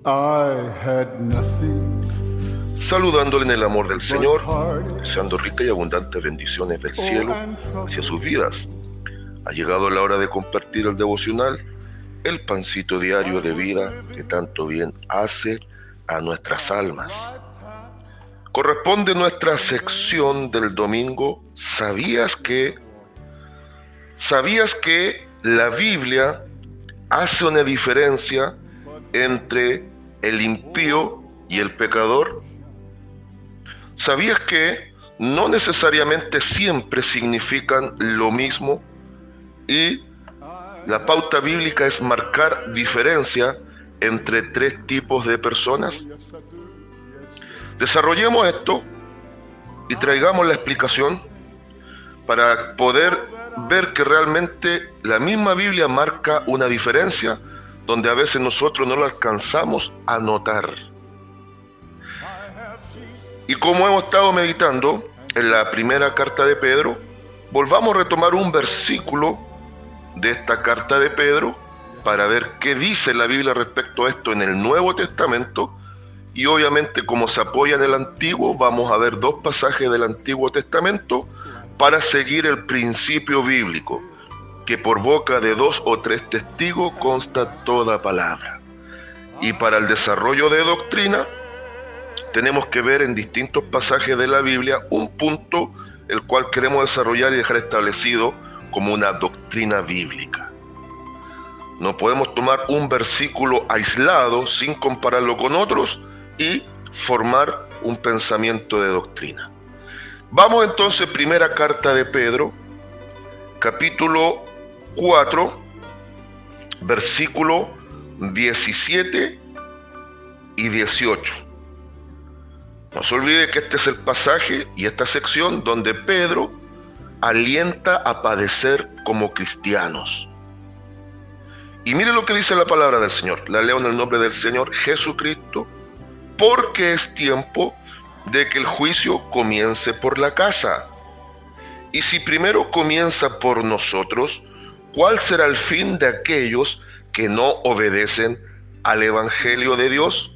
I had nothing, saludándole en el amor del Señor, deseando ricas y abundantes bendiciones del cielo hacia sus vidas. Ha llegado la hora de compartir el devocional, el pancito diario de vida que tanto bien hace a nuestras almas. Corresponde nuestra sección del domingo. ¿Sabías que la Biblia hace una diferencia entre el impío y el pecador? ¿Sabías que no necesariamente siempre significan lo mismo? Y la pauta bíblica es marcar diferencia entre tres tipos de personas. Desarrollemos esto y traigamos la explicación para poder ver que realmente la misma Biblia marca una diferencia donde a veces nosotros no la alcanzamos a notar. Y como hemos estado meditando en la primera carta de Pedro, volvamos a retomar un versículo de esta carta de Pedro para ver qué dice la Biblia respecto a esto en el Nuevo Testamento. Y obviamente, como se apoya en el Antiguo, vamos a ver dos pasajes del Antiguo Testamento para seguir el principio bíblico, que por boca de 2 o 3 testigos consta toda palabra. Y para el desarrollo de doctrina, tenemos que ver en distintos pasajes de la Biblia un punto el cual queremos desarrollar y dejar establecido como una doctrina bíblica. No podemos tomar un versículo aislado sin compararlo con otros y formar un pensamiento de doctrina. Vamos entonces, primera carta de Pedro, capítulo 4, versículo 17 y 18. No se olvide que este es el pasaje y esta sección donde Pedro alienta a padecer como cristianos. Y mire lo que dice la palabra del Señor. La leo en el nombre del Señor Jesucristo. Porque es tiempo de que el juicio comience por la casa. Y si primero comienza por nosotros, ¿cuál será el fin de aquellos que no obedecen al Evangelio de Dios?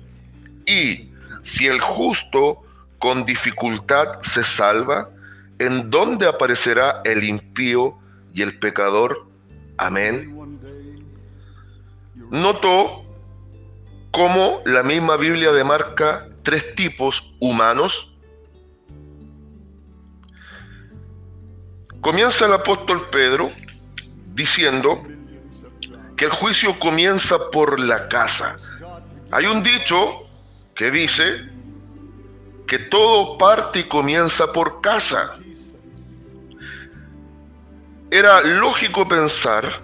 Y si el justo con dificultad se salva, ¿en dónde aparecerá el impío y el pecador? Amén. Notó cómo la misma Biblia demarca tres tipos humanos. Comienza el apóstol Pedro diciendo que el juicio comienza por la casa. Hay un dicho que dice que todo parte y comienza por casa. Era lógico pensar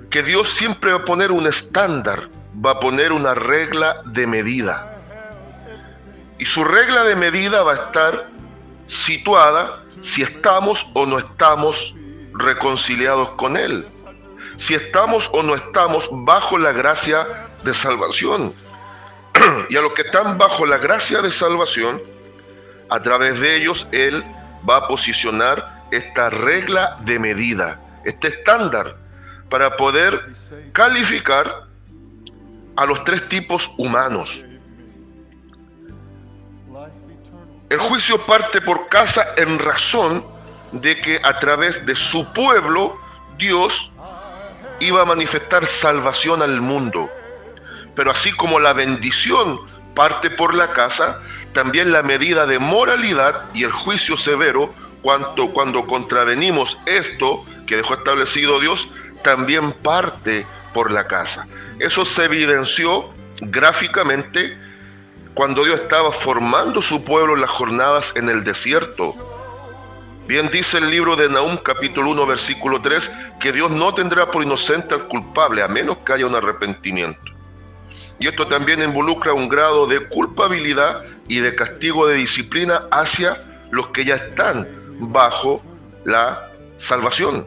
que Dios siempre va a poner un estándar, va a poner una regla de medida. Y su regla de medida va a estar situada si estamos o no estamos reconciliados con Él, si estamos o no estamos bajo la gracia de salvación. Y a los que están bajo la gracia de salvación, a través de ellos Él va a posicionar esta regla de medida, este estándar, para poder calificar a los tres tipos humanos. El juicio parte por casa en razón de que a través de su pueblo Dios iba a manifestar salvación al mundo. Pero así como la bendición parte por la casa, también la medida de moralidad y el juicio severo cuando contravenimos esto que dejó establecido Dios, también parte por la casa. Eso se evidenció gráficamente cuando Dios estaba formando su pueblo en las jornadas en el desierto. Bien dice el libro de Nahum, capítulo 1, versículo 3, que Dios no tendrá por inocente al culpable, a menos que haya un arrepentimiento. Y esto también involucra un grado de culpabilidad y de castigo de disciplina hacia los que ya están bajo la salvación.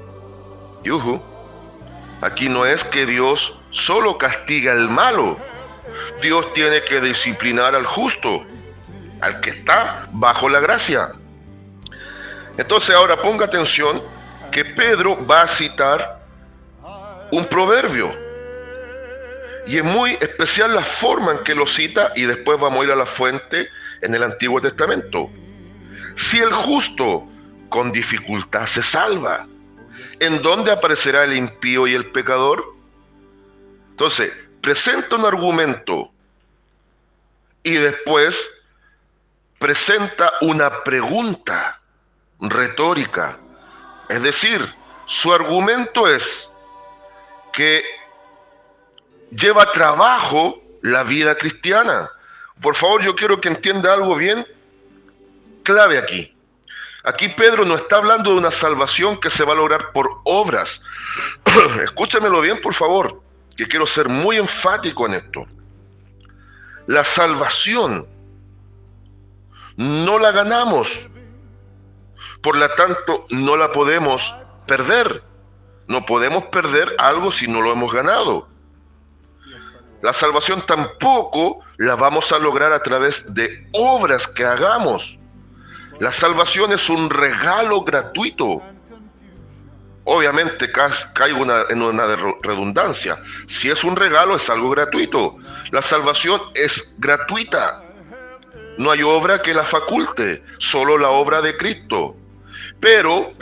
Yuhu. Aquí no es que Dios solo castiga al malo. Dios tiene que disciplinar al justo, al que está bajo la gracia. Entonces ahora ponga atención que Pedro va a citar un proverbio. Y es muy especial la forma en que lo cita, y después vamos a ir a la fuente en el Antiguo Testamento. Si el justo con dificultad se salva, ¿en dónde aparecerá el impío y el pecador? Entonces, presenta un argumento y después presenta una pregunta retórica. Es decir, su argumento es que lleva trabajo la vida cristiana. Por favor, yo quiero que entienda algo bien clave aquí. Aquí Pedro no está hablando de una salvación que se va a lograr por obras. Escúchamelo bien, por favor, que quiero ser muy enfático en esto. La salvación no la ganamos, por lo tanto no la podemos perder. No podemos perder algo si no lo hemos ganado. La salvación tampoco la vamos a lograr a través de obras que hagamos. La salvación es un regalo gratuito. Obviamente caigo en una redundancia. Si es un regalo, es algo gratuito. La salvación es gratuita. No hay obra que la faculte, solo la obra de Cristo. Pero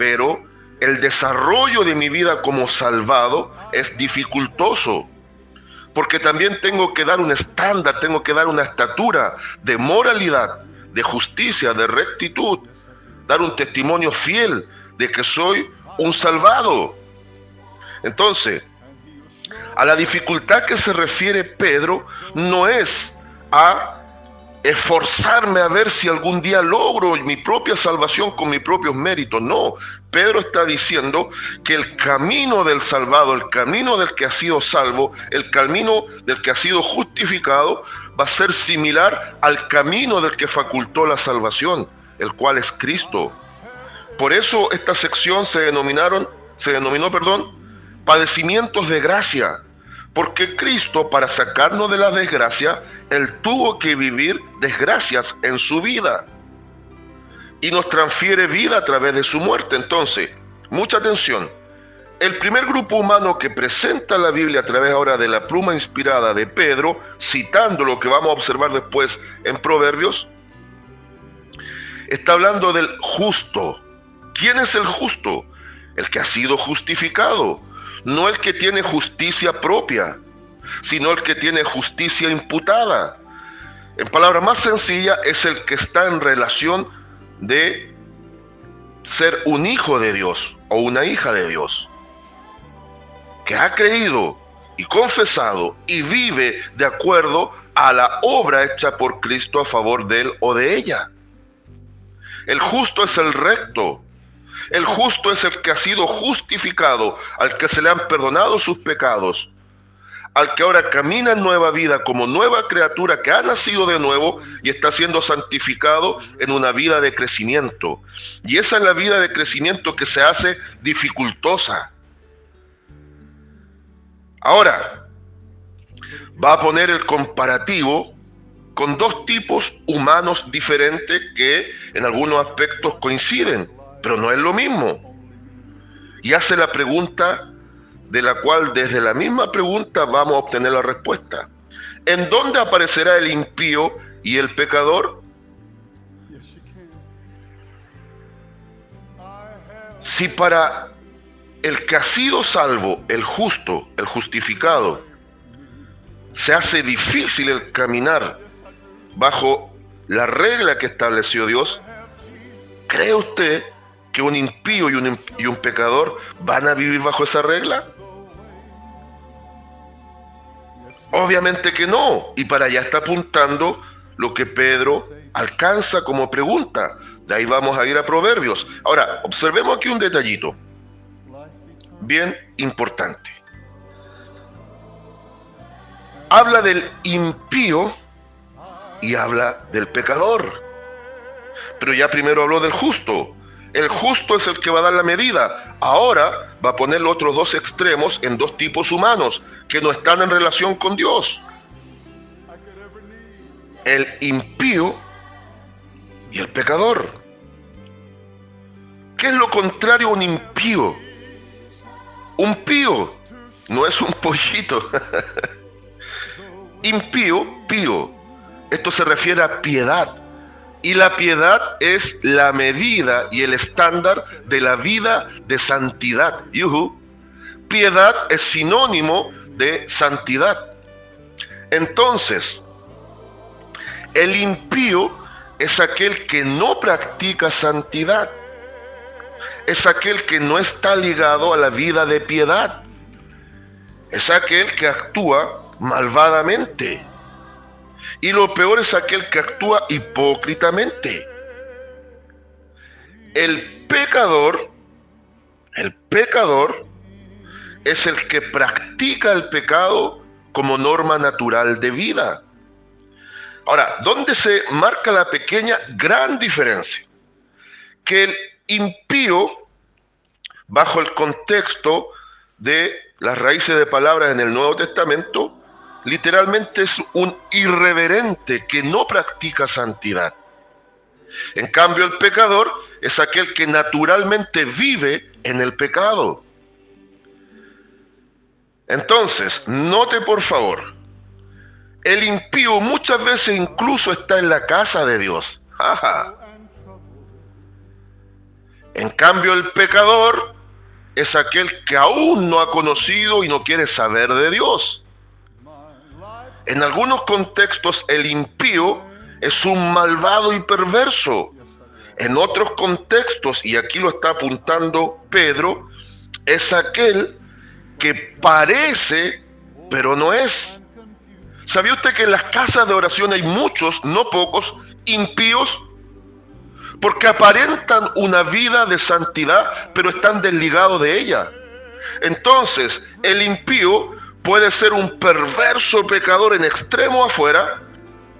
el desarrollo de mi vida como salvado es dificultoso. Porque también tengo que dar un estándar, tengo que dar una estatura de moralidad, de justicia, de rectitud, dar un testimonio fiel de que soy un salvado. Entonces, a la dificultad que se refiere Pedro no es a esforzarme a ver si algún día logro mi propia salvación con mis propios méritos. No, Pedro está diciendo que el camino del salvado, el camino del que ha sido salvo, el camino del que ha sido justificado, va a ser similar al camino del que facultó la salvación, el cual es Cristo. Por eso esta sección se denominó, padecimientos de gracia, porque Cristo, para sacarnos de la desgracia, Él tuvo que vivir desgracias en su vida y nos transfiere vida a través de su muerte. Entonces, mucha atención. El primer grupo humano que presenta la Biblia a través ahora de la pluma inspirada de Pedro, citando lo que vamos a observar después en Proverbios, está hablando del justo. ¿Quién es el justo? El que ha sido justificado. No el que tiene justicia propia, sino el que tiene justicia imputada. En palabras más sencillas, es el que está en relación de ser un hijo de Dios o una hija de Dios, que ha creído y confesado y vive de acuerdo a la obra hecha por Cristo a favor de él o de ella. El justo es el recto. El justo es el que ha sido justificado, al que se le han perdonado sus pecados, al que ahora camina en nueva vida como nueva criatura que ha nacido de nuevo y está siendo santificado en una vida de crecimiento. Y esa es la vida de crecimiento que se hace dificultosa. Ahora, va a poner el comparativo con dos tipos humanos diferentes que en algunos aspectos coinciden, pero no es lo mismo. Y hace la pregunta de la cual desde la misma pregunta vamos a obtener la respuesta. ¿En dónde aparecerá el impío y el pecador? Si para el que ha sido salvo, el justo, el justificado, se hace difícil el caminar bajo la regla que estableció Dios, ¿cree usted que un impío y un pecador van a vivir bajo esa regla? Obviamente que no, y para allá está apuntando lo que Pedro alcanza como pregunta. De ahí vamos a ir a Proverbios. Ahora, observemos aquí un detallito bien importante. Habla del impío y habla del pecador, pero ya primero habló del justo. El justo es el que va a dar la medida. Ahora va a poner los otros dos extremos en dos tipos humanos que no están en relación con Dios: el impío y el pecador. ¿Qué es lo contrario a un impío? Un pío no es un pollito. Impío, pío. Esto se refiere a piedad. Y la piedad es la medida y el estándar de la vida de santidad. Yuhu. Piedad es sinónimo de santidad. Entonces, el impío es aquel que no practica santidad. Es aquel que no está ligado a la vida de piedad. Es aquel que actúa malvadamente. Y lo peor es aquel que actúa hipócritamente. El pecador es el que practica el pecado como norma natural de vida. Ahora, ¿dónde se marca la pequeña gran diferencia? Que el impío, bajo el contexto de las raíces de palabras en el Nuevo Testamento, literalmente es un irreverente que no practica santidad. En cambio, el pecador es aquel que naturalmente vive en el pecado. Entonces, note por favor, el impío muchas veces incluso está en la casa de Dios. Ajá. En cambio, el pecador es aquel que aún no ha conocido y no quiere saber de Dios. En algunos contextos el impío es un malvado y perverso. En otros contextos, y aquí lo está apuntando Pedro, es aquel que parece, pero no es. ¿Sabía usted que en las casas de oración hay muchos, no pocos, impíos? Porque aparentan una vida de santidad, pero están desligados de ella. Entonces, el impío puede ser un perverso pecador en extremo afuera,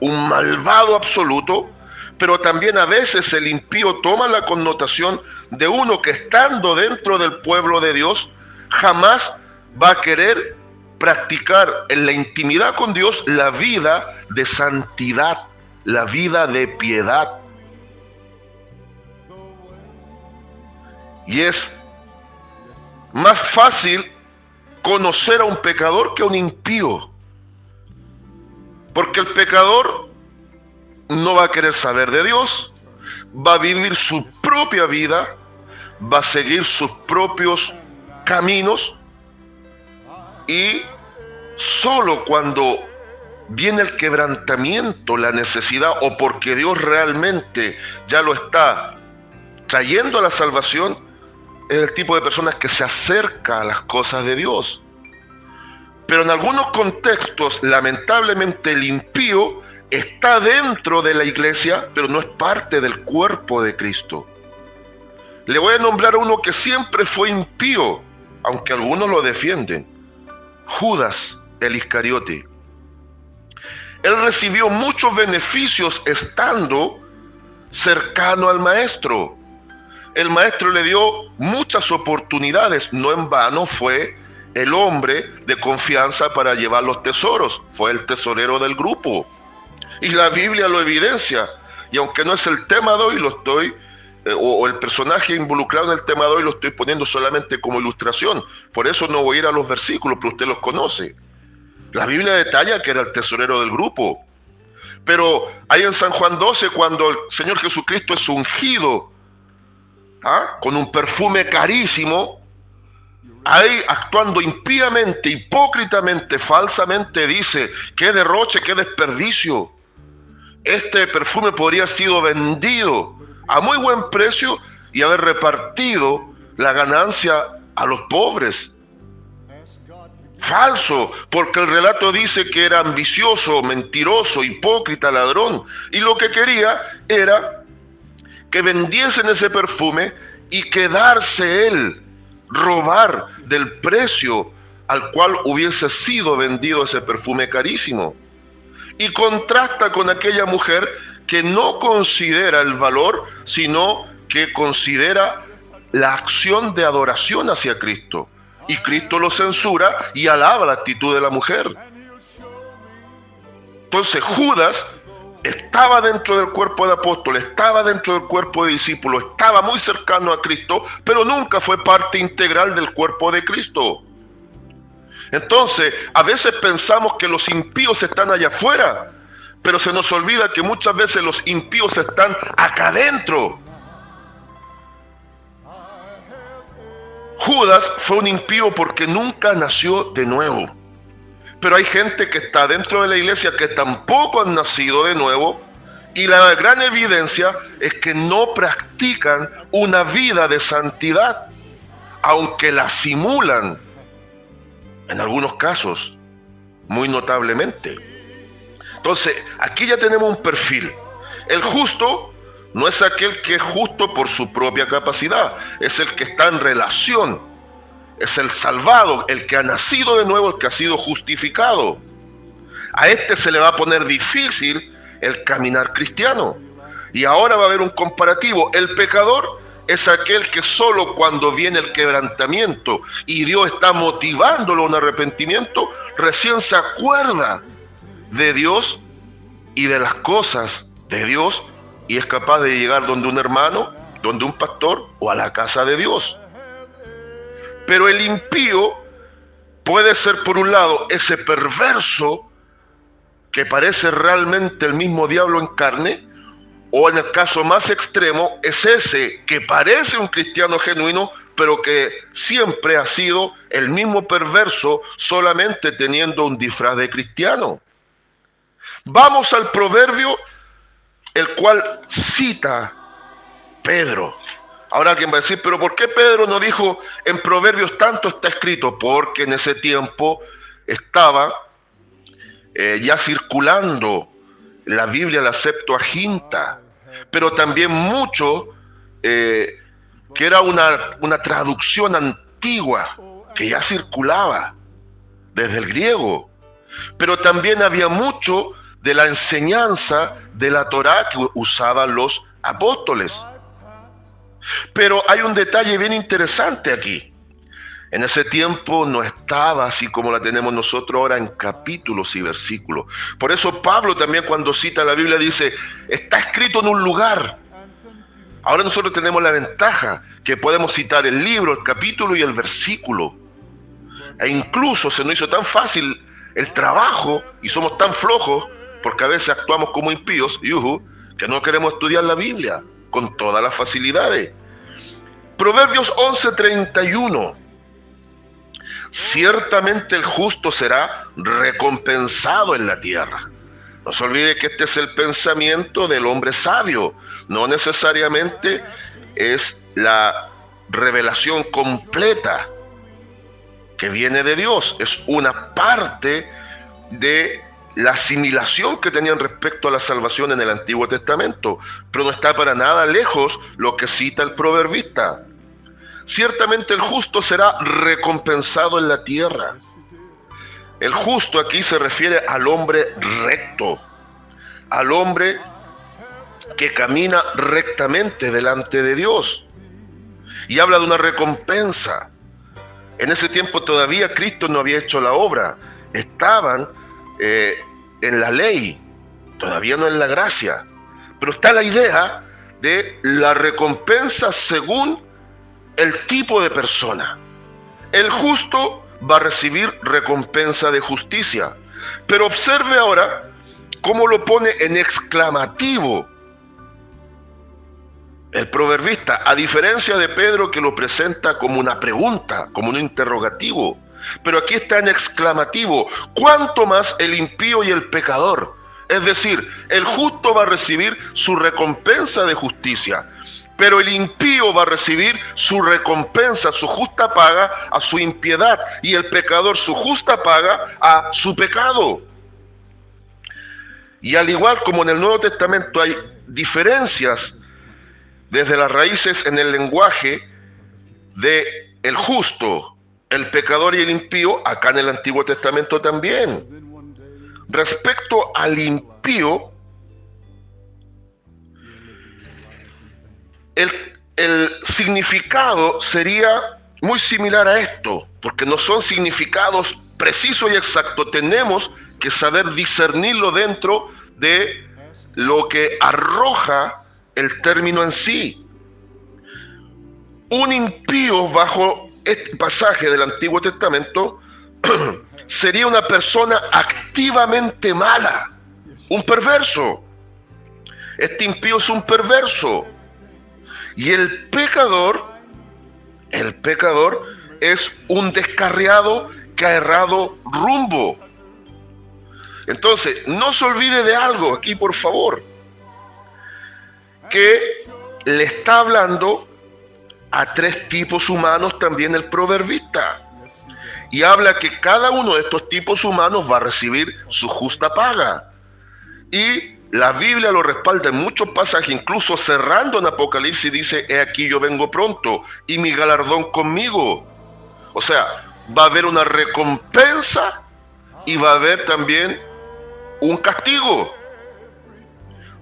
un malvado absoluto, pero también a veces el impío toma la connotación de uno que estando dentro del pueblo de Dios, jamás va a querer practicar en la intimidad con Dios la vida de santidad, la vida de piedad. Y es más fácil conocer a un pecador que a un impío. Porque el pecador no va a querer saber de Dios, va a vivir su propia vida, va a seguir sus propios caminos, y solo cuando viene el quebrantamiento, la necesidad, o porque Dios realmente ya lo está trayendo a la salvación, es el tipo de personas que se acerca a las cosas de Dios. Pero en algunos contextos, lamentablemente, el impío está dentro de la iglesia, pero no es parte del cuerpo de Cristo. Le voy a nombrar a uno que siempre fue impío, aunque algunos lo defienden: Judas el Iscariote. Él recibió muchos beneficios estando cercano al maestro. El maestro le dio muchas oportunidades, no en vano fue el hombre de confianza para llevar los tesoros, fue el tesorero del grupo. Y la Biblia lo evidencia, y aunque no es el tema de hoy, lo estoy, o el personaje involucrado en el tema de hoy lo estoy poniendo solamente como ilustración, por eso no voy a ir a los versículos, pero usted los conoce. La Biblia detalla que era el tesorero del grupo. Pero ahí en San Juan 12, cuando el Señor Jesucristo es ungido, con un perfume carísimo, ahí actuando impíamente, hipócritamente, falsamente, dice: qué derroche, qué desperdicio. Este perfume podría haber sido vendido a muy buen precio y haber repartido la ganancia a los pobres. Falso, porque el relato dice que era ambicioso, mentiroso, hipócrita, ladrón, y lo que quería era que vendiesen ese perfume y quedarse él, robar del precio al cual hubiese sido vendido ese perfume carísimo. Y contrasta con aquella mujer que no considera el valor, sino que considera la acción de adoración hacia Cristo. Y Cristo lo censura y alaba la actitud de la mujer. Entonces Judas estaba dentro del cuerpo de apóstoles, estaba dentro del cuerpo de discípulos, estaba muy cercano a Cristo, pero nunca fue parte integral del cuerpo de Cristo. Entonces, a veces pensamos que los impíos están allá afuera, pero se nos olvida que muchas veces los impíos están acá adentro. Judas fue un impío porque nunca nació de nuevo. Pero hay gente que está dentro de la iglesia que tampoco han nacido de nuevo, y la gran evidencia es que no practican una vida de santidad, aunque la simulan, en algunos casos, muy notablemente. Entonces, aquí ya tenemos un perfil. El justo no es aquel que es justo por su propia capacidad, es el que está en relación, es el salvado, el que ha nacido de nuevo, el que ha sido justificado. A este se le va a poner difícil el caminar cristiano. Y ahora va a haber un comparativo. El pecador es aquel que solo cuando viene el quebrantamiento y Dios está motivándolo a un arrepentimiento, recién se acuerda de Dios y de las cosas de Dios, y es capaz de llegar donde un hermano, donde un pastor o a la casa de Dios. Pero el impío puede ser, por un lado, ese perverso que parece realmente el mismo diablo en carne, o en el caso más extremo, es ese que parece un cristiano genuino, pero que siempre ha sido el mismo perverso, solamente teniendo un disfraz de cristiano. Vamos al proverbio, el cual cita Pedro. Ahora alguien va a decir, pero ¿por qué Pedro no dijo en Proverbios tanto está escrito? Porque en ese tiempo estaba ya circulando la Biblia, la Septuaginta, pero también mucho que era una traducción antigua que ya circulaba desde el griego, pero también había mucho de la enseñanza de la Torá que usaban los apóstoles. Pero hay un detalle bien interesante aquí. En ese tiempo no estaba así como la tenemos nosotros ahora en capítulos y versículos. Por eso Pablo también, cuando cita la Biblia, dice, está escrito en un lugar. Ahora nosotros tenemos la ventaja que podemos citar el libro, el capítulo y el versículo. E incluso se nos hizo tan fácil el trabajo y somos tan flojos, porque a veces actuamos como impíos, que no queremos estudiar la Biblia con todas las facilidades. Proverbios 11:31. Ciertamente el justo será recompensado en la tierra. No se olvide que este es el pensamiento del hombre sabio. No necesariamente es la revelación completa que viene de Dios. Es una parte de la asimilación que tenían respecto a la salvación en el Antiguo Testamento. Pero no está para nada lejos lo que cita el proverbista. Ciertamente el justo será recompensado en la tierra. El justo aquí se refiere al hombre recto, al hombre que camina rectamente delante de Dios. Y habla de una recompensa. En ese tiempo todavía Cristo no había hecho la obra. Estaban en la ley, todavía no en la gracia. Pero está la idea de la recompensa según el tipo de persona. El justo va a recibir recompensa de justicia. Pero observe ahora cómo lo pone en exclamativo el proverbista, a diferencia de Pedro, que lo presenta como una pregunta, como un interrogativo. Pero aquí está en exclamativo. ¿Cuánto más el impío y el pecador? Es decir, el justo va a recibir su recompensa de justicia, pero el impío va a recibir su recompensa, su justa paga a su impiedad, y el pecador su justa paga a su pecado. Y al igual como en el Nuevo Testamento hay diferencias desde las raíces en el lenguaje de el justo, el pecador y el impío, acá en el Antiguo Testamento también. Respecto al impío, el significado sería muy similar a esto, porque no son significados precisos y exactos. Tenemos que saber discernirlo dentro de lo que arroja el término en sí. Un impío, bajo este pasaje del Antiguo Testamento, sería una persona activamente mala, un perverso. Este impío es un perverso. Y el pecador es un descarriado que ha errado rumbo. Entonces, no se olvide de algo aquí, por favor, que le está hablando a tres tipos humanos también el proverbista. Y habla que cada uno de estos tipos humanos va a recibir su justa paga. Y la Biblia lo respalda en muchos pasajes, incluso cerrando en Apocalipsis dice: he aquí yo vengo pronto y mi galardón conmigo. O sea, va a haber una recompensa y va a haber también un castigo.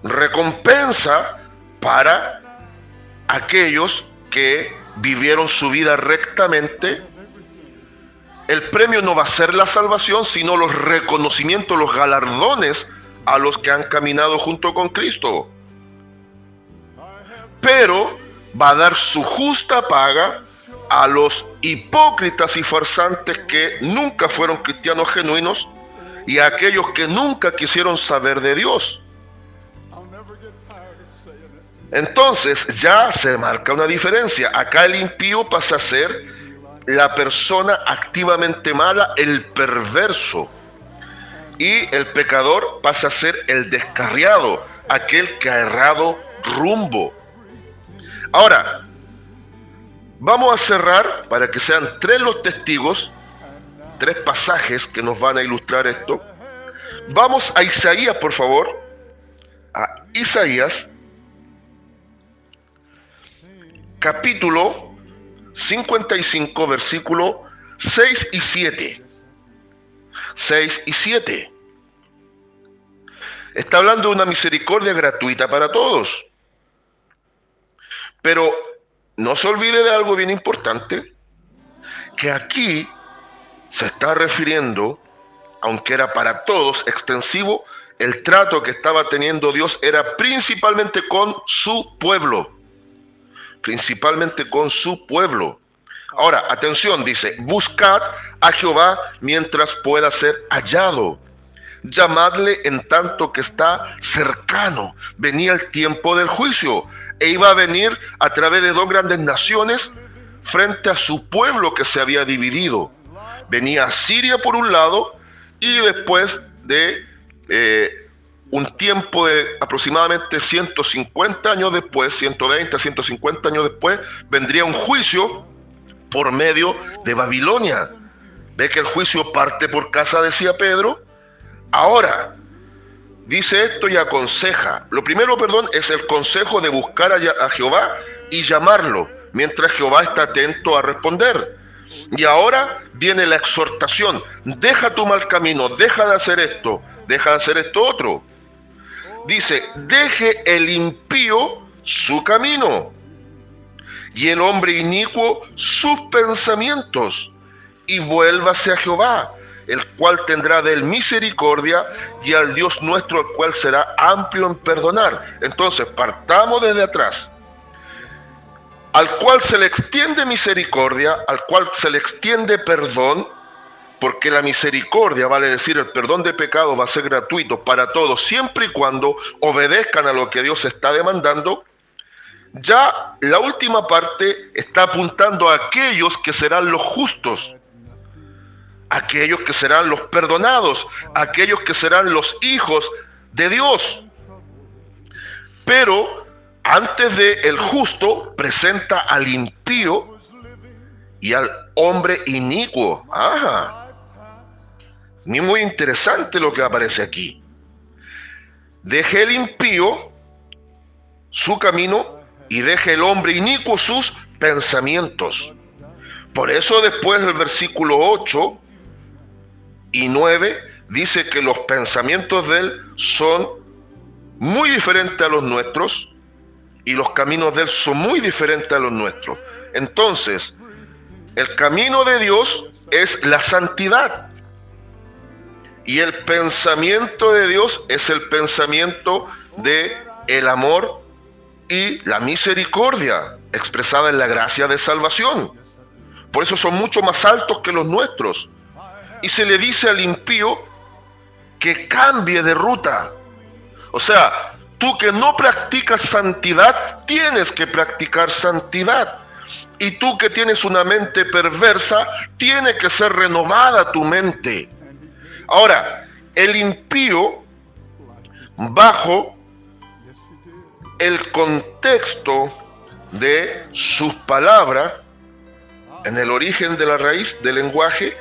Recompensa para aquellos que vivieron su vida rectamente. El premio no va a ser la salvación, sino los reconocimientos, los galardones a los que han caminado junto con Cristo. Pero va a dar su justa paga a los hipócritas y farsantes que nunca fueron cristianos genuinos y a aquellos que nunca quisieron saber de Dios. Entonces ya se marca una diferencia. Acá el impío pasa a ser la persona activamente mala, el perverso. Y el pecador pasa a ser el descarriado, aquel que ha errado rumbo. Ahora, vamos a cerrar para que sean tres los testigos, tres pasajes que nos van a ilustrar esto. Vamos a Isaías, por favor. A Isaías, capítulo 55, versículo 6 y 7. 6 y 7. Está hablando de una misericordia gratuita para todos. Pero no se olvide de algo bien importante, que aquí se está refiriendo, aunque era para todos extensivo, el trato que estaba teniendo Dios era principalmente con su pueblo. Principalmente con su pueblo. Ahora, atención, dice: buscad a Jehová mientras pueda ser hallado. Llamadle en tanto que está cercano. Venía el tiempo del juicio, e iba a venir a través de dos grandes naciones frente a su pueblo que se había dividido. Venía Asiria por un lado, y después de un tiempo de aproximadamente 150 años después, 120, 150 años después, vendría un juicio por medio de Babilonia. ¿Ve que el juicio parte por casa? Decía Pedro. Ahora, dice esto y aconseja. Lo primero, es el consejo de buscar a Jehová y llamarlo, mientras Jehová está atento a responder. Y ahora viene la exhortación: deja tu mal camino, deja de hacer esto otro. Dice: deje el impío su camino y el hombre inicuo sus pensamientos, y vuélvase a Jehová, el cual tendrá de él misericordia, y al Dios nuestro, el cual será amplio en perdonar. Entonces, partamos desde atrás. Al cual se le extiende misericordia, al cual se le extiende perdón, porque la misericordia, vale decir, el perdón de pecado, va a ser gratuito para todos, siempre y cuando obedezcan a lo que Dios está demandando. Ya la última parte está apuntando a aquellos que serán los justos, aquellos que serán los perdonados, aquellos que serán los hijos de Dios. Pero antes de el justo, presenta al impío y al hombre inicuo. Ajá. Ni muy interesante lo que aparece aquí. Deje el impío su camino y deje el hombre inicuo sus pensamientos. Por eso después del versículo 8 y 9 dice que los pensamientos de él son muy diferentes a los nuestros y los caminos de él son muy diferentes a los nuestros. Entonces, el camino de Dios es la santidad. Y el pensamiento de Dios es el pensamiento de el amor y la misericordia expresada en la gracia de salvación. Por eso son mucho más altos que los nuestros. y se le dice al impío que cambie de ruta. O sea, tú que no practicas santidad, tienes que practicar santidad. Y tú que tienes una mente perversa, tiene que ser renovada tu mente. Ahora, el impío, bajo el contexto de sus palabras, en el origen de la raíz del lenguaje,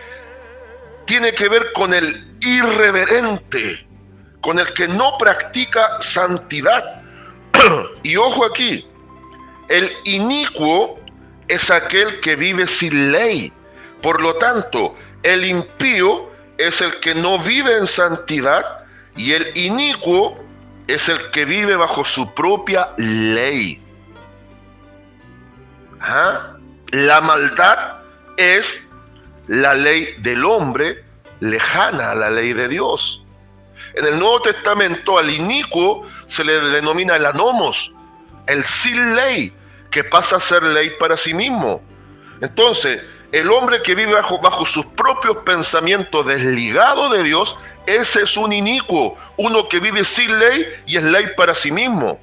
tiene que ver con el irreverente, con el que no practica santidad. Y ojo aquí, el inicuo es aquel que vive sin ley. Por lo tanto, el impío es el que no vive en santidad y el inicuo es el que vive bajo su propia ley. ¿Ah? La maldad es la ley del hombre lejana a la ley de Dios. En el Nuevo Testamento al inicuo se le denomina el anomos, el sin ley, que pasa a ser ley para sí mismo. Entonces, el hombre que vive bajo sus propios pensamientos desligado de Dios, ese es un inicuo, uno que vive sin ley y es ley para sí mismo.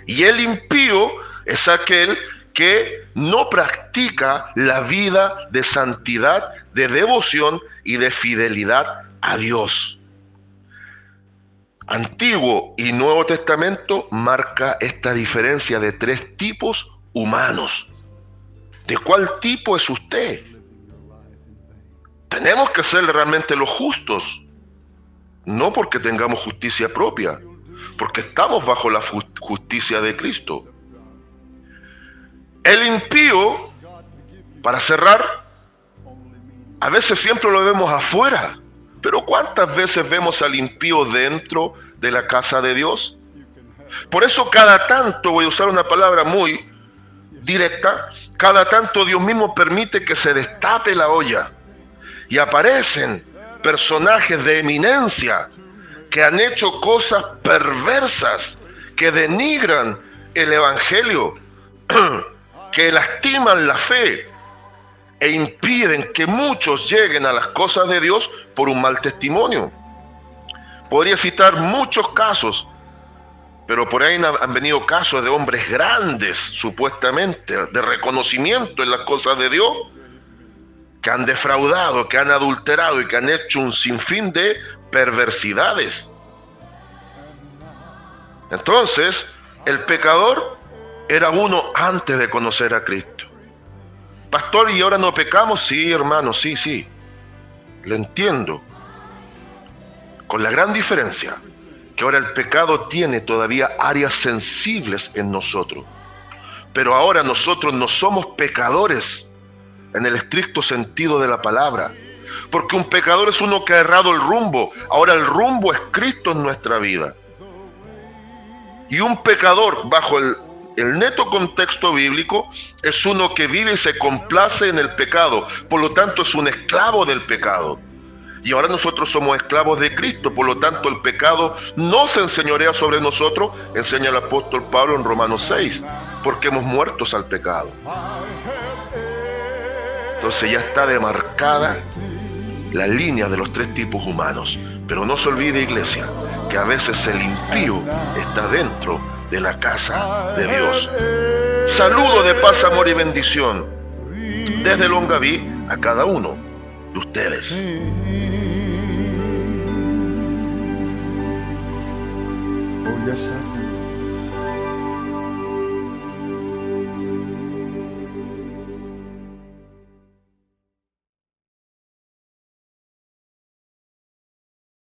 Y el impío es aquel que no practica la vida de santidad, de devoción y de fidelidad a Dios. Antiguo y Nuevo Testamento marca esta diferencia de tres tipos humanos. ¿De cuál tipo es usted? Tenemos que ser realmente los justos, no porque tengamos justicia propia, porque estamos bajo la justicia de Cristo. El impío, para cerrar, a veces siempre lo vemos afuera, pero ¿cuántas veces vemos al impío dentro de la casa de Dios? Por eso cada tanto, voy a usar una palabra muy directa, cada tanto Dios mismo permite que se destape la olla y aparecen personajes de eminencia que han hecho cosas perversas, que denigran el evangelio, que lastiman la fe e impiden que muchos lleguen a las cosas de Dios por un mal testimonio. Podría citar muchos casos, pero por ahí han venido casos de hombres grandes, supuestamente, de reconocimiento en las cosas de Dios, que han defraudado, que han adulterado y que han hecho un sinfín de perversidades. Entonces, el pecador era uno antes de conocer a Cristo. Pastor, ¿y ahora no pecamos? Sí, hermano, sí. Lo entiendo. Con la gran diferencia que ahora el pecado tiene todavía áreas sensibles en nosotros. Pero ahora nosotros no somos pecadores en el estricto sentido de la palabra. Porque un pecador es uno que ha errado el rumbo. Ahora el rumbo es Cristo en nuestra vida. Y un pecador, bajo el neto contexto bíblico, es uno que vive y se complace en el pecado. Por lo tanto, es un esclavo del pecado. Y ahora nosotros somos esclavos de Cristo. Por lo tanto, el pecado no se enseñorea sobre nosotros, enseña el apóstol Pablo en Romanos 6, porque hemos muerto al pecado. Entonces ya está demarcada la línea de los tres tipos humanos. Pero no se olvide, iglesia, que a veces el impío está dentro de la casa de Dios. Saludo de paz, amor y bendición desde Longaví a cada uno de ustedes. Oh, yes, I